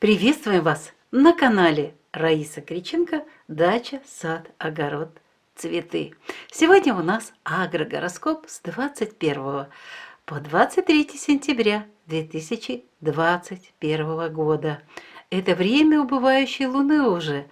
Приветствуем вас на канале Раиса Криченко «Дача, сад, огород, цветы». Сегодня у нас агрогороскоп с 21 по 23 сентября 2021 года. Это время убывающей Луны уже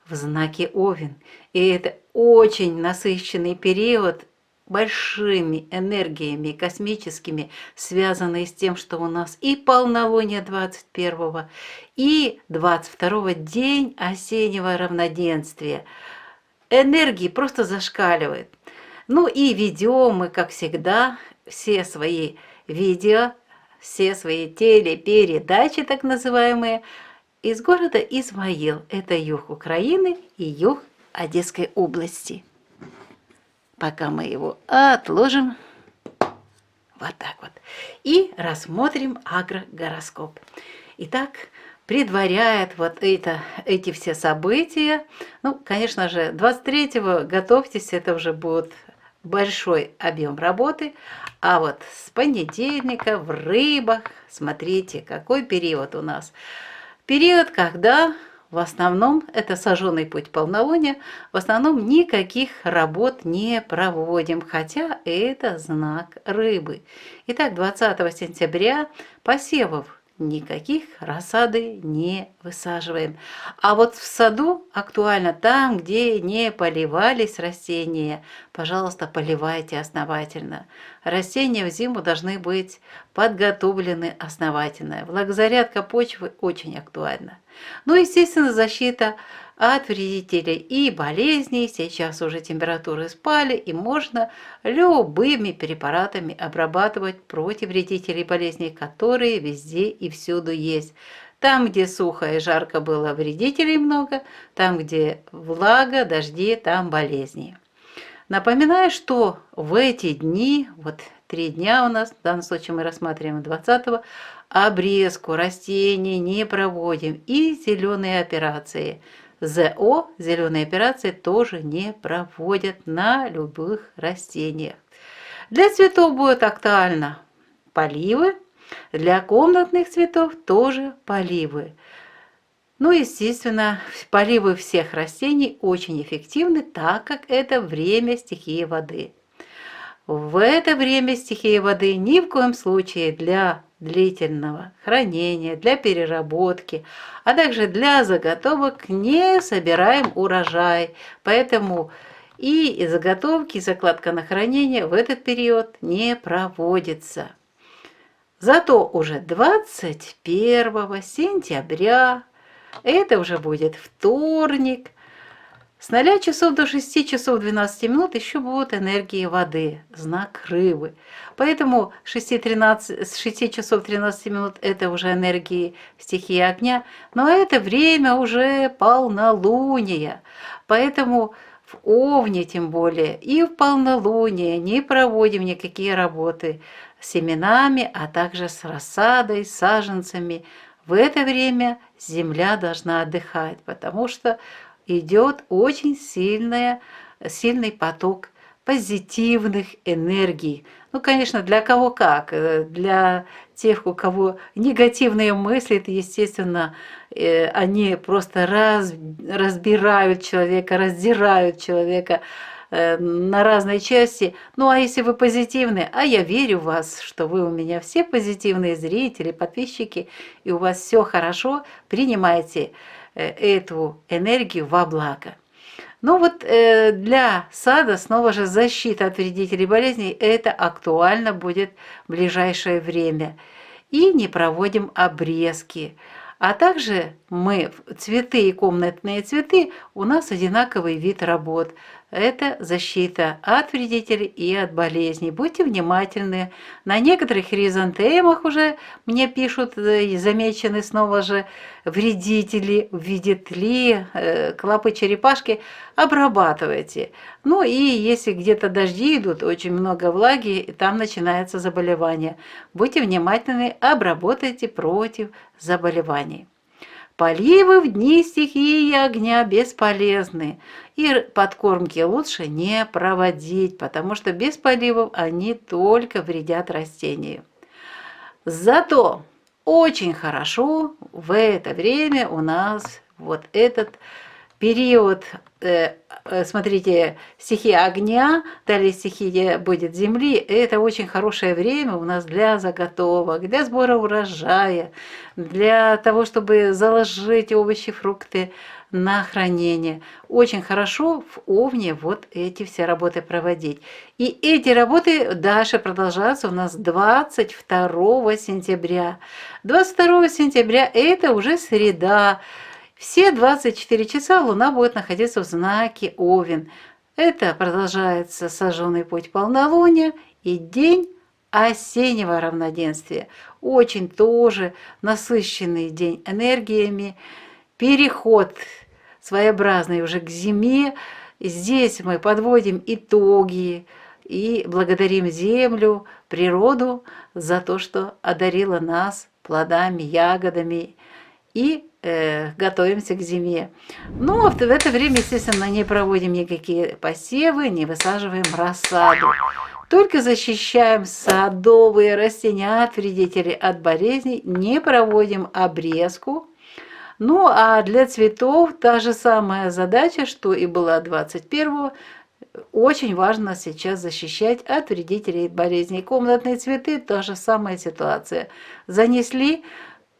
в знаке Овен. И это очень насыщенный период большими энергиями космическими, связанные с тем, что у нас и полнолуние 21 и 22 день осеннего равноденствия. Энергии просто зашкаливает. Ну и ведем мы, как всегда, все свои видео, все свои телепередачи, так называемые, из города Измаил. Это юг Украины и юг Одесской области. Пока мы его отложим, вот так вот, и рассмотрим агрогороскоп. Итак, предваряет вот эти все события, ну, конечно же, 23-го готовьтесь, это уже будет большой объем работы, а вот с понедельника в рыбах, смотрите, какой период у нас. Период, когда в основном, это сожженный путь полнолуния, в основном никаких работ не проводим, хотя это знак рыбы. Итак, 20 сентября посевов никаких, рассады не высаживаем. А вот в саду актуально там, где не поливались растения, пожалуйста, поливайте основательно. Растения в зиму должны быть подготовлены основательно. Влагозарядка почвы очень актуальна. Ну, естественно, защита от вредителей и болезней. Сейчас уже температуры спали, и можно любыми препаратами обрабатывать против вредителей и болезней, которые везде и всюду есть. Там, где сухо и жарко было, вредителей много, там, где влага, дожди, там болезни. Напоминаю, что в эти дни, вот 3 дня у нас, в данном случае мы рассматриваем 20-го, обрезку растений не проводим, и зеленые операции. ЗО, зеленые операции, тоже не проводят на любых растениях. Для цветов будет актуально поливы, для комнатных цветов тоже поливы. Ну, естественно, поливы всех растений очень эффективны, так как это время стихии воды. В это время стихии воды ни в коем случае для длительного хранения, для переработки, а также для заготовок не собираем урожай. Поэтому и заготовки, и закладка на хранение в этот период не проводится. Зато уже 21 сентября, это уже будет вторник, с 0 часов до 6 часов 12 минут еще будут энергии воды, знак рыбы. Поэтому с 6 часов 13 минут это уже энергии стихии огня, но это время уже полнолуния. Поэтому в Овне тем более и в полнолуние не проводим никакие работы с семенами, а также с рассадой, саженцами. В это время земля должна отдыхать, потому что идет очень сильный поток позитивных энергий. Ну, конечно, для кого как. Для тех, у кого негативные мысли, это, естественно, они просто разбирают человека, раздирают человека на разные части. Ну, а если вы позитивны, а я верю в вас, что вы у меня все позитивные зрители, подписчики, и у вас все хорошо, принимайте эту энергию во благо. Ну вот для сада снова же защита от вредителей болезней, это актуально будет в ближайшее время. И не проводим обрезки. А также мы, цветы и комнатные цветы, у нас одинаковый вид работ. Это защита от вредителей и от болезней. Будьте внимательны. На некоторых хризантемах уже мне пишут, и замечены снова же вредители в виде тли, клопы черепашки. Обрабатывайте. Ну и если где-то дожди идут, очень много влаги, там начинается заболевание. Будьте внимательны, обработайте против заболеваний. Поливы в дни стихии огня бесполезны, и подкормки лучше не проводить, потому что без поливов они только вредят растению. Зато очень хорошо в это время у нас вот этот период, смотрите, стихия огня, далее стихия будет земли. Это очень хорошее время у нас для заготовок, для сбора урожая, для того, чтобы заложить овощи, фрукты на хранение. Очень хорошо в Овне вот эти все работы проводить. И эти работы дальше продолжаются у нас 22 сентября. 22 сентября это уже среда. Все 24 часа Луна будет находиться в знаке Овен. Это продолжается сожженный путь полнолуния и день осеннего равноденствия. Очень тоже насыщенный день энергиями. Переход своеобразный уже к зиме. Здесь мы подводим итоги и благодарим Землю, природу за то, что одарила нас плодами, ягодами и готовимся к зиме. Но в это время, естественно, не проводим никакие посевы, не высаживаем рассаду. Только защищаем садовые растения от вредителей, от болезней, не проводим обрезку. Ну а для цветов та же самая задача, что и была 21-го. Очень важно сейчас защищать от вредителей и болезней. Комнатные цветы – та же самая ситуация. Занесли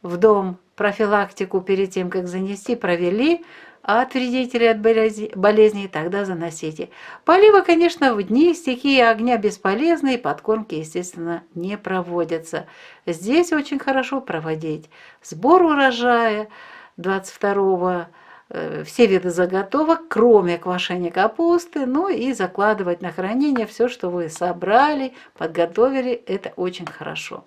в дом профилактику перед тем, как занести, провели, а от вредителей, от болезней тогда заносите. Поливы, конечно, в дни стихии огня бесполезны, и подкормки, естественно, не проводятся. Здесь очень хорошо проводить сбор урожая 22-го, все виды заготовок, кроме квашения капусты, ну и закладывать на хранение все, что вы собрали, подготовили, это очень хорошо.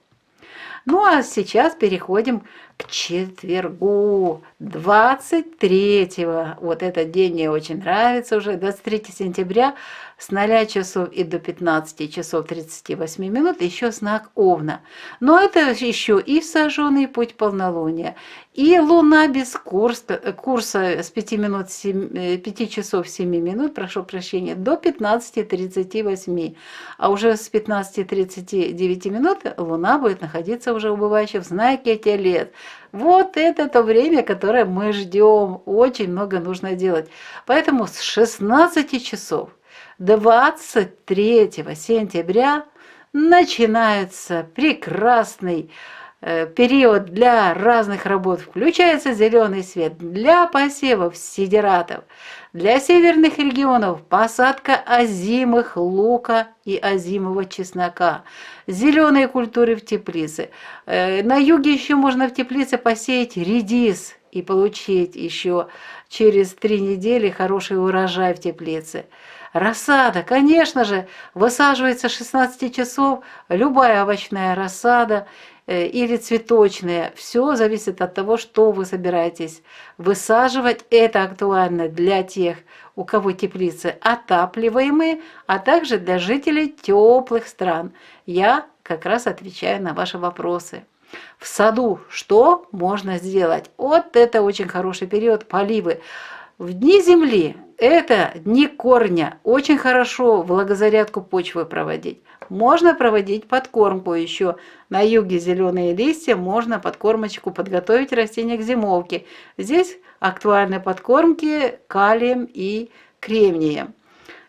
Ну а сейчас переходим к четвергу, 23-го. Вот этот день мне очень нравится уже, 23 сентября с 0 часов и до 15 часов 38 минут еще знак Овна. Но это еще и сожженный путь полнолуния, и Луна без курса с 5 часов 7 минут, прошу прощения, до 15:38. А уже с 15:39 минут Луна будет находиться уже убывающая в знаке Телец. Вот это то время, которое мы ждем. Очень много нужно делать. Поэтому с 16 часов 23 сентября начинается прекрасный период для разных работ. Включается зеленый свет для посевов сидератов, для северных регионов посадка озимых лука и озимого чеснока, зеленые культуры в теплице. На юге еще можно в теплице посеять редис и получить еще через 3 недели хороший урожай в теплице. Рассада, конечно же, высаживается с 16 часов, любая овощная рассада или цветочная. Все зависит от того, что вы собираетесь высаживать. Это актуально для тех, у кого теплицы отапливаемые, а также для жителей теплых стран. Я как раз отвечаю на ваши вопросы. В саду что можно сделать? Вот это очень хороший период, поливы. В дни земли, это дни корня, очень хорошо влагозарядку почвы проводить. Можно проводить подкормку еще. На юге зеленые листья, можно подкормочку подготовить растения к зимовке. Здесь актуальны подкормки калием и кремнием.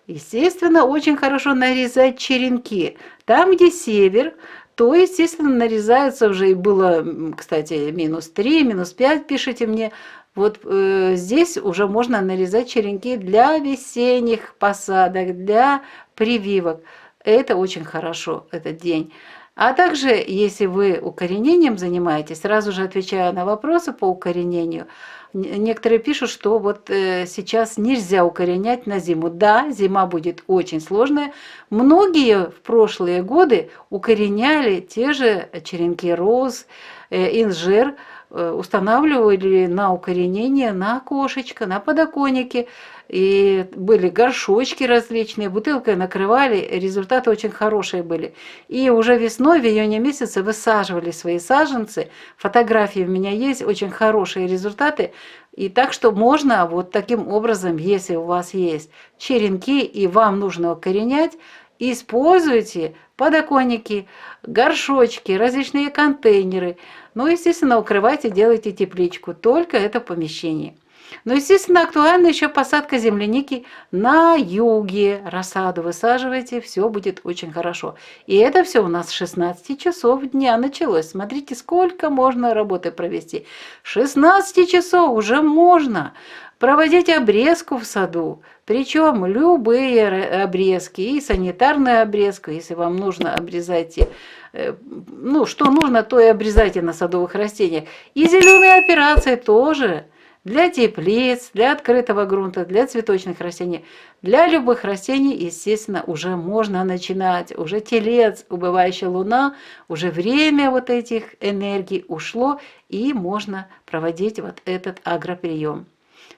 Естественно, очень хорошо нарезать черенки. Там, где север, то, естественно, нарезаются уже, и было, кстати, -3, -5, пишите мне. Вот здесь уже можно нарезать черенки для весенних посадок, для прививок. Это очень хорошо, этот день. А также, если вы укоренением занимаетесь, сразу же отвечаю на вопросы по укоренению. Некоторые пишут, что вот сейчас нельзя укоренять на зиму. Да, зима будет очень сложная. Многие в прошлые годы укореняли те же черенки роз, инжир, устанавливали на укоренение на окошечко, на подоконнике. И были горшочки различные, бутылкой накрывали, результаты очень хорошие были. И уже весной, в июне месяце высаживали свои саженцы. Фотографии у меня есть, очень хорошие результаты. И так что можно вот таким образом, если у вас есть черенки и вам нужно укоренять, используйте подоконники, горшочки, различные контейнеры. Ну, естественно, укрывайте, делайте тепличку, только это в помещении. Но, естественно, актуальна еще посадка земляники на юге. Рассаду высаживайте, все будет очень хорошо. И это все у нас с 16 часов дня началось. Смотрите, сколько можно работы провести. 16 часов уже можно проводить обрезку в саду. Причем любые обрезки, и санитарную обрезку, если вам нужно, обрезайте. Ну, что нужно, то и обрезайте на садовых растениях. И зеленые операции тоже. Для теплиц, для открытого грунта, для цветочных растений, для любых растений, естественно, уже можно начинать. Уже телец, убывающая луна, уже время вот этих энергий ушло, и можно проводить вот этот агроприем.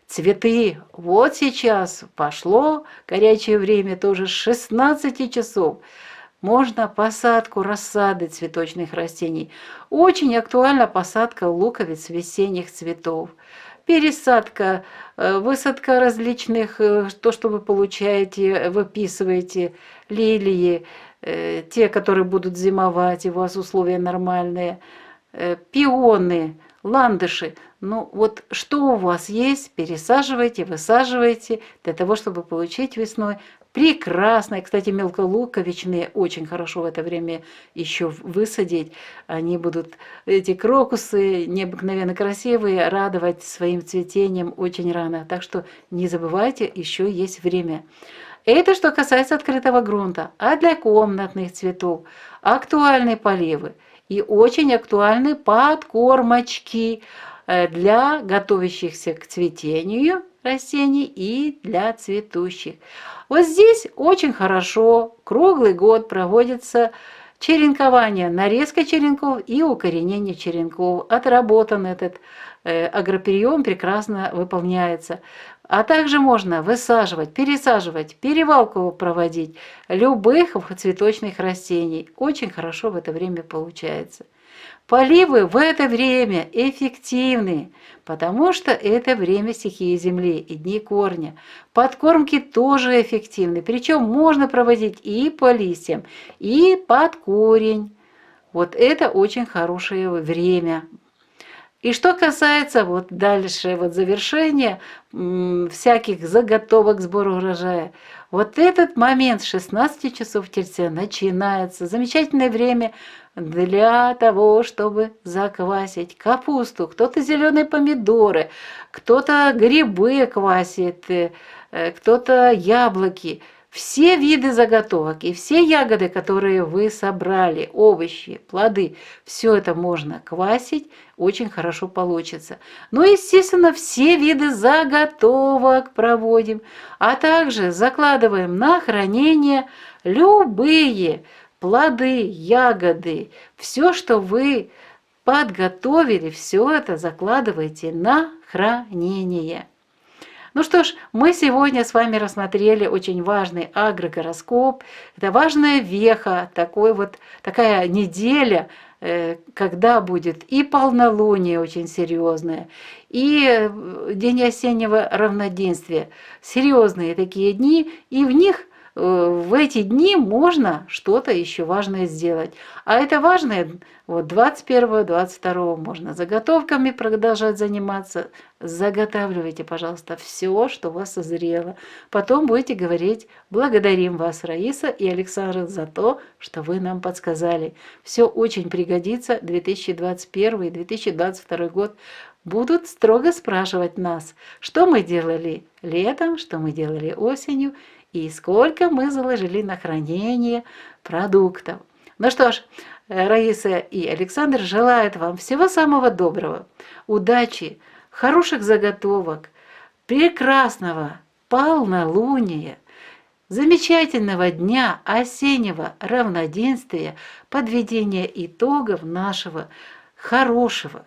Цветы. Вот сейчас пошло горячее время, тоже с 16 часов. Можно посадку рассады цветочных растений. Очень актуальна посадка луковиц весенних цветов. Пересадка, высадка различных, то, что вы получаете, выписываете, лилии, те, которые будут зимовать, и у вас условия нормальные, пионы, ландыши. Ну вот что у вас есть, пересаживайте, высаживайте, для того, чтобы получить весной прекрасные. Кстати, мелколуковичные очень хорошо в это время еще высадить. Они будут, эти крокусы необыкновенно красивые, радовать своим цветением очень рано. Так что не забывайте, еще есть время. Это что касается открытого грунта. А для комнатных цветов актуальны поливы и очень актуальны подкормочки для готовящихся к цветению растений и для цветущих. Вот здесь очень хорошо круглый год проводится черенкование, нарезка черенков и укоренение черенков. Отработан этот агроприем, прекрасно выполняется. А также можно высаживать, пересаживать, перевалку проводить любых цветочных растений. Очень хорошо в это время получается. Поливы в это время эффективны, потому что это время стихии Земли и дни корня. Подкормки тоже эффективны, причем можно проводить и по листьям, и под корень. Вот это очень хорошее время. И что касается вот дальше вот завершения всяких заготовок к сбору урожая, вот этот момент с 16 часов Тельца начинается. Замечательное время для того, чтобы заквасить капусту, кто-то зеленые помидоры, кто-то грибы квасит, кто-то яблоки. Все виды заготовок и все ягоды, которые вы собрали, овощи, плоды, все это можно квасить, очень хорошо получится. Ну, естественно, все виды заготовок проводим, а также закладываем на хранение любые плоды, ягоды, все, что вы подготовили, все это закладывайте на хранение. Ну что ж, мы сегодня с вами рассмотрели очень важный агрогороскоп. Это важная веха, такая неделя, когда будет и полнолуние очень серьезное, и день осеннего равноденствия. Серьезные такие дни, и в эти дни можно что-то еще важное сделать. А это важное, вот 21-22 можно заготовками продолжать заниматься. Заготавливайте, пожалуйста, все, что у вас созрело. Потом будете говорить: благодарим вас, Раиса и Александр, за то, что вы нам подсказали. Все очень пригодится. 2021 и 2022 год будут строго спрашивать нас, что мы делали летом, что мы делали осенью, и сколько мы заложили на хранение продуктов. Ну что ж, Раиса и Александр желают вам всего самого доброго, удачи, хороших заготовок, прекрасного полнолуния, замечательного дня осеннего равноденствия, подведения итогов нашего хорошего,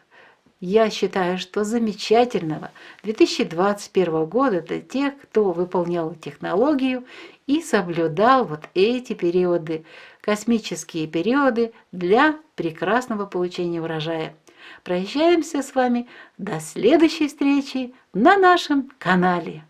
я считаю, что замечательного 2021 года для тех, кто выполнял технологию и соблюдал вот эти периоды, космические периоды для прекрасного получения урожая. Прощаемся с вами до следующей встречи на нашем канале.